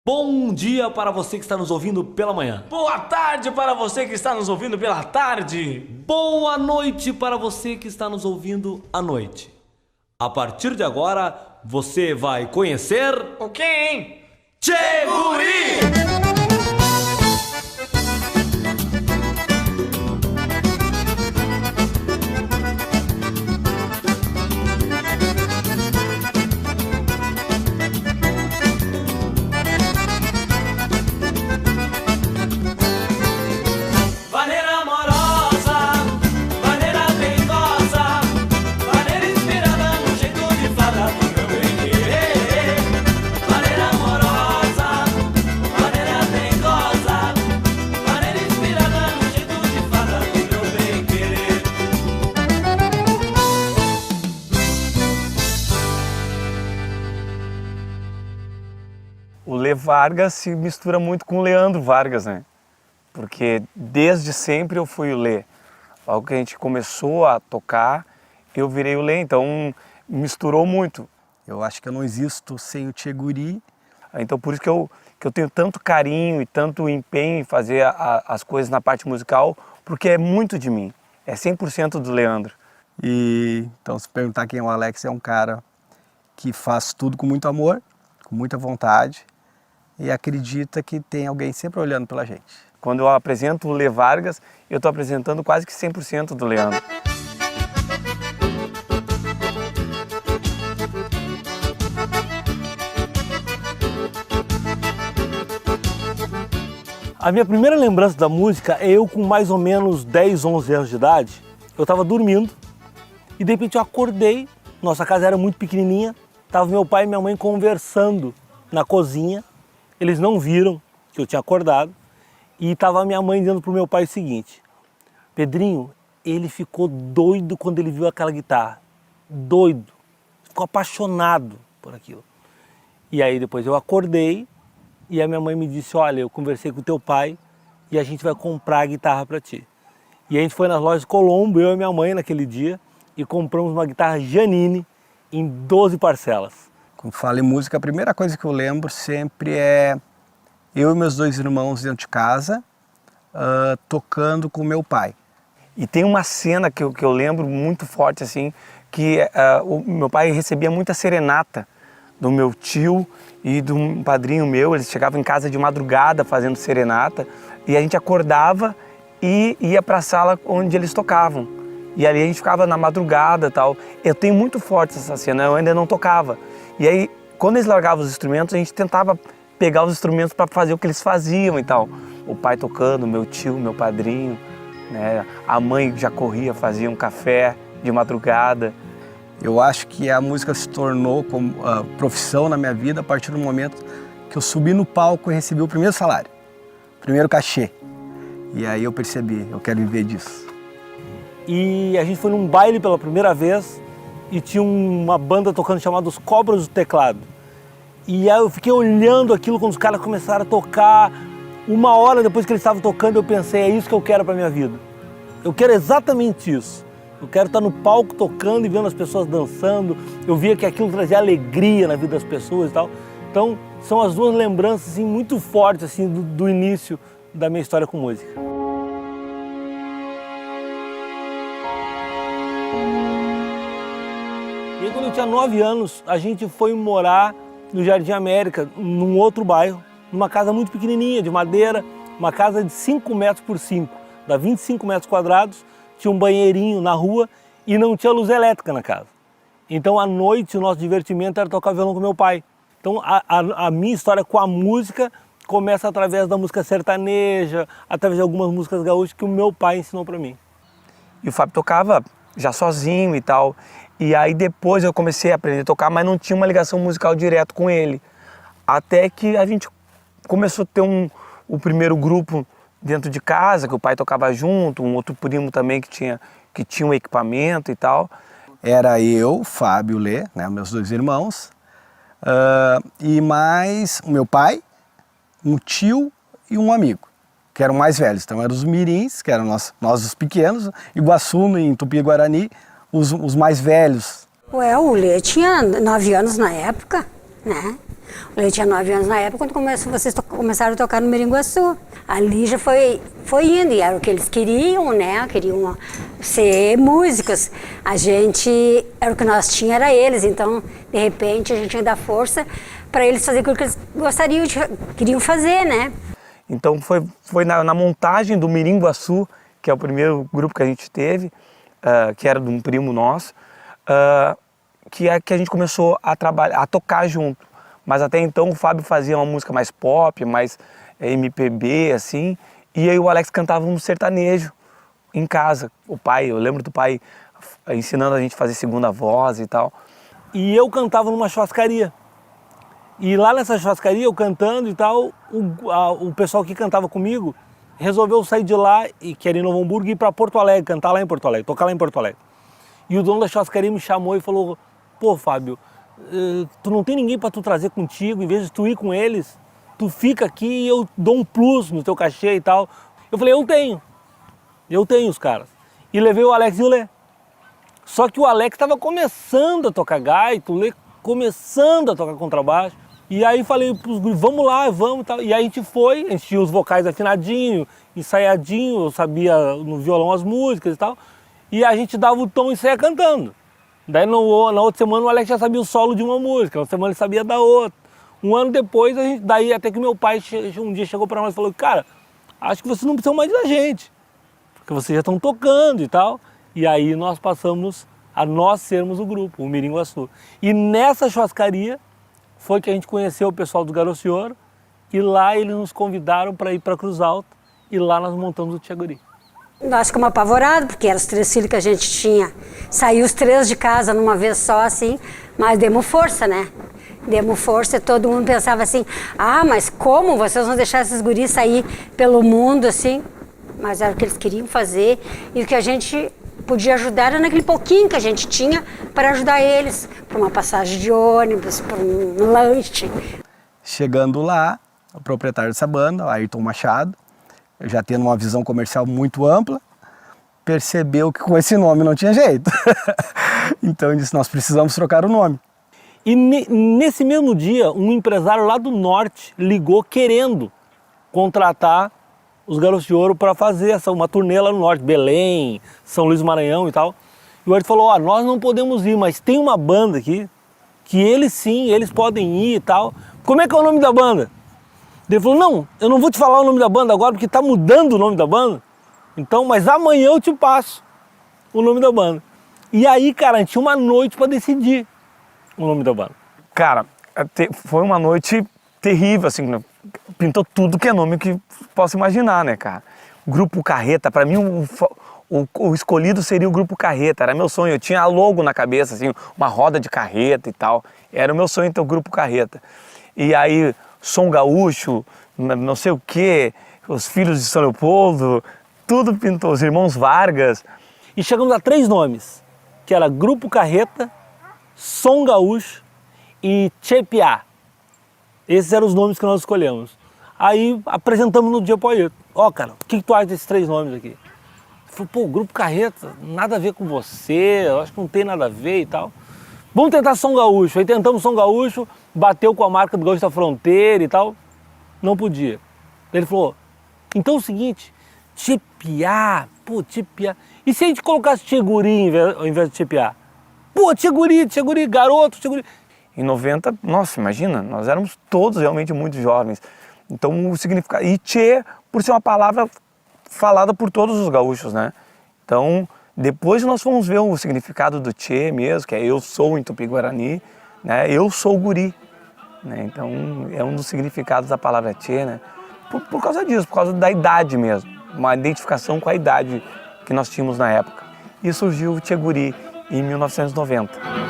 Bom dia para você que está nos ouvindo pela manhã. Boa tarde para você que está nos ouvindo pela tarde. Boa noite para você que está nos ouvindo à noite. A partir de agora, você vai conhecer... O quê, hein? Tchê Guri! O Lê Vargas se mistura muito com o Leandro Vargas, né? Porque desde sempre eu fui o Lê. Logo que a gente começou a tocar, eu virei o Lê, então misturou muito. Eu acho que eu não existo sem o Tchê Guri. Então por isso que eu tenho tanto carinho e tanto empenho em fazer as coisas na parte musical, porque é muito de mim, é 100% do Leandro. E então, se perguntar quem é o Alex, é um cara que faz tudo com muito amor, com muita vontade e acredita que tem alguém sempre olhando pela gente. Quando eu apresento o Lê Vargas, eu estou apresentando quase que 100% do Leandro. A minha primeira lembrança da música é eu com mais ou menos 10, 11 anos de idade. Eu estava dormindo e de repente eu acordei, nossa casa era muito pequenininha, estava meu pai e minha mãe conversando na cozinha, eles não viram que eu tinha acordado e estava a minha mãe dizendo para o meu pai o seguinte: Pedrinho, ele ficou doido quando ele viu aquela guitarra, doido, ficou apaixonado por aquilo. E aí depois eu acordei e a minha mãe me disse: olha, eu conversei com o teu pai e a gente vai comprar a guitarra para ti. E a gente foi nas lojas Colombo, eu e minha mãe naquele dia, e compramos uma guitarra Janine em 12 parcelas. Quando falo em música, a primeira coisa que eu lembro sempre é eu e meus dois irmãos dentro de casa, tocando com meu pai. E tem uma cena que eu lembro muito forte, assim, que o meu pai recebia muita serenata do meu tio e de um padrinho meu. Eles chegavam em casa de madrugada fazendo serenata e a gente acordava e ia para a sala onde eles tocavam. E ali a gente ficava na madrugada e tal. Eu tenho muito forte essa cena, eu ainda não tocava. E aí, quando eles largavam os instrumentos, a gente tentava pegar os instrumentos para fazer o que eles faziam e tal. O pai tocando, meu tio, meu padrinho, né? A mãe já corria, fazia um café de madrugada. Eu acho que a música se tornou como profissão na minha vida a partir do momento que eu subi no palco e recebi o primeiro salário, o primeiro cachê. E aí eu percebi, eu quero viver disso. E a gente foi num baile pela primeira vez e tinha uma banda tocando chamada Os Cobras do Teclado. E aí eu fiquei olhando aquilo quando os caras começaram a tocar. Uma hora depois que eles estavam tocando, eu pensei: é isso que eu quero para minha vida. Eu quero exatamente isso. Eu quero estar no palco tocando e vendo as pessoas dançando. Eu via que aquilo trazia alegria na vida das pessoas e tal. Então, são as duas lembranças assim, muito fortes assim, do início da minha história com música. E aí, quando eu tinha 9 anos, a gente foi morar no Jardim América, num outro bairro, numa casa muito pequenininha, de madeira, uma casa de 5 metros por 5, dá 25 metros quadrados, tinha um banheirinho na rua e não tinha luz elétrica na casa. Então, à noite, o nosso divertimento era tocar violão com meu pai. Então, a minha história com a música começa através da música sertaneja, através de algumas músicas gaúchas que o meu pai ensinou para mim. E o Fábio tocava já sozinho e tal. E aí depois eu comecei a aprender a tocar, mas não tinha uma ligação musical direto com ele. Até que a gente começou a ter o primeiro grupo dentro de casa, que o pai tocava junto, um outro primo também que tinha um equipamento e tal. Era eu, Fábio, Lê, né, meus dois irmãos, e mais o meu pai, um tio e um amigo, que eram mais velhos. Então eram os mirins, que eram nós os pequenos, Iguaçu, em Tupi-Guarani, os mais velhos. Ué, o Lê tinha 9 anos na época. né? O Lê tinha 9 anos na época, quando vocês começaram a tocar no Miringuaçu. Ali já foi indo, e era o que eles queriam, né? Queriam ser músicos. A gente, era o que nós tínhamos, era eles. Então, de repente, a gente tinha que dar força para eles fazerem aquilo que eles queriam fazer, né? Então, foi na montagem do Miringuaçu, que é o primeiro grupo que a gente teve, que era de um primo nosso, que a gente começou a tocar junto. Mas até então o Fábio fazia uma música mais pop, mais MPB, assim, e aí o Alex cantava um sertanejo em casa. O pai, eu lembro do pai ensinando a gente a fazer segunda voz e tal. E eu cantava numa churrascaria. E lá nessa churrascaria, eu cantando e tal, o pessoal que cantava comigo resolveu sair de lá, que era em Novo Hamburgo, e ir para Porto Alegre, cantar lá em Porto Alegre, tocar lá em Porto Alegre. E o dono da churrascaria me chamou e falou: pô, Fábio, tu não tem ninguém para tu trazer contigo, em vez de tu ir com eles, tu fica aqui e eu dou um plus no teu cachê e tal. Eu falei: eu tenho os caras. E levei o Alex e o Lê. Só que o Alex estava começando a tocar gaita, o Lê começando a tocar contrabaixo. E aí falei pros guris: vamos lá, vamos e tal. E aí a gente tinha os vocais afinadinhos, ensaiadinho, eu sabia no violão as músicas e tal. E a gente dava o tom e saía cantando. Daí na outra semana o Alex já sabia o solo de uma música, na outra semana ele sabia da outra. Um ano depois, daí até que meu pai um dia chegou para nós e falou: cara, acho que vocês não precisam mais da gente, porque vocês já estão tocando e tal. E aí nós passamos a nós sermos o grupo, o Miringuaçu. E nessa churrascaria foi que a gente conheceu o pessoal do Garocioro, e lá eles nos convidaram para ir para Cruz Alta, e lá nós montamos o Tchê-Guri. Nós ficamos apavorados, porque eram os 3 filhos que a gente tinha. Saiu os 3 de casa numa vez só, assim, mas demos força, né? Demos força, todo mundo pensava assim: ah, mas como vocês vão deixar esses guris sair pelo mundo, assim? Mas era o que eles queriam fazer, e o que a gente podia ajudar era naquele pouquinho que a gente tinha para ajudar eles, para uma passagem de ônibus, para um lanche. Chegando lá, o proprietário dessa banda, Ayrton Machado, já tendo uma visão comercial muito ampla, percebeu que com esse nome não tinha jeito. Então ele disse: nós precisamos trocar o nome. E nesse mesmo dia, um empresário lá do norte ligou querendo contratar os Garotos de Ouro para fazer uma turnê lá no norte, Belém, São Luís do Maranhão e tal. E o Ayrton falou: ó, nós não podemos ir, mas tem uma banda aqui, que eles sim, eles podem ir e tal. Como é que é o nome da banda? Ele falou: não, eu não vou te falar o nome da banda agora, porque tá mudando o nome da banda. Então, mas amanhã eu te passo o nome da banda. E aí, cara, a gente tinha uma noite para decidir o nome da banda. Cara, foi uma noite terrível, assim, né? Pintou tudo que é nome que posso imaginar, né, cara? Grupo Carreta, pra mim o escolhido seria o Grupo Carreta, era meu sonho. Eu tinha a logo na cabeça, assim, uma roda de carreta e tal. Era o meu sonho ter o Grupo Carreta. E aí, Som Gaúcho, não sei o quê, os Filhos de São Leopoldo, tudo pintou, os Irmãos Vargas. E chegamos a 3 nomes, que era Grupo Carreta, Som Gaúcho e Tchê-Piá. Esses eram os nomes que nós escolhemos. Aí apresentamos no dia pro Ayrton: ó, cara, o que tu acha desses 3 nomes aqui? Ele falou: pô, Grupo Carreta, nada a ver com você, eu acho que não tem nada a ver e tal. Vamos tentar Som Gaúcho. Aí tentamos Som Gaúcho, bateu com a marca do Gaúcho da Fronteira e tal, não podia. Ele falou: então é o seguinte, Tchê-Piá, pô, Tchê-Piá. E se a gente colocasse Tchê-Guri ao invés de Tchê-Piá? Pô, Tchê-Guri, garoto, Tchê-Guri. Em 90, nossa, imagina, nós éramos todos realmente muito jovens. Então o significado... E Tchê, por ser uma palavra falada por todos os gaúchos, né? Então, depois nós fomos ver o significado do Tchê mesmo, que é eu sou em Tupi-Guarani, né? Eu sou guri, né? Então é um dos significados da palavra Tchê, né? Por causa disso, por causa da idade mesmo. Uma identificação com a idade que nós tínhamos na época. E surgiu o Tchê-Guri em 1990.